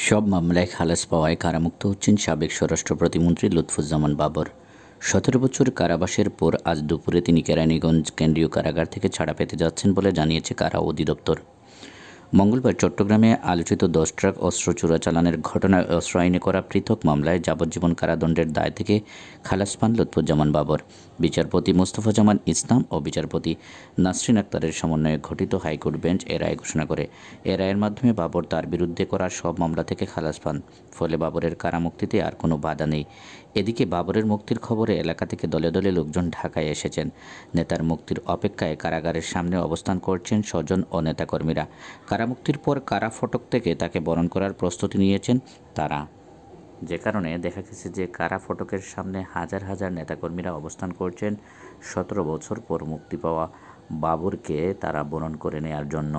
সব মামলায় খালাস পাওয়ায় কারামুক্ত হচ্ছেন সাবেক স্বরাষ্ট্র প্রতিমন্ত্রী লুৎফুজ্জামান বাবর। ১৭ বছর কারাবাসের পর আজ দুপুরে তিনি কেরানীগঞ্জ কেন্দ্রীয় কারাগার থেকে ছাড়া পেতে যাচ্ছেন বলে জানিয়েছে কারা অধিদপ্তর। মঙ্গলবার চট্টগ্রামে আলোচিত ১০ ট্রাক অস্ত্র চোরাচালানের ঘটনায় অস্ত্র আইনে করা পৃথক মামলায় যাবজ্জীবন কারাদণ্ডের দায় থেকে খালাস পান লুৎফুজ্জামান বাবর। বিচারপতি মোস্তফা জামান ইসলাম ও বিচারপতি নাসরিন আক্তারের সমন্বয়ে গঠিত হাইকোর্ট বেঞ্চ এ রায় ঘোষণা করে। এ রায়ের মাধ্যমে বাবর তার বিরুদ্ধে করা সব মামলা থেকে খালাস পান। ফলে বাবরের কারামুক্তিতে আর কোনো বাধা নেই। এদিকে বাবরের মুক্তির খবরে এলাকা থেকে দলে দলে লোকজন ঢাকায় এসেছেন। নেতার মুক্তির অপেক্ষায় কারাগারের সামনে অবস্থান করছেন স্বজন ও নেতাকর্মীরা। কারামুক্তির পর কারা ফটক থেকে তাকে বরণ করার প্রস্তুতি নিয়েছেন তারা, যে কারণে দেখা গেছে যে কারা ফটকের সামনে হাজার হাজার নেতাকর্মীরা অবস্থান করছেন ১৭ বছর পর মুক্তি পাওয়া বাবরকে তারা বরণ করে নেওয়ার জন্য।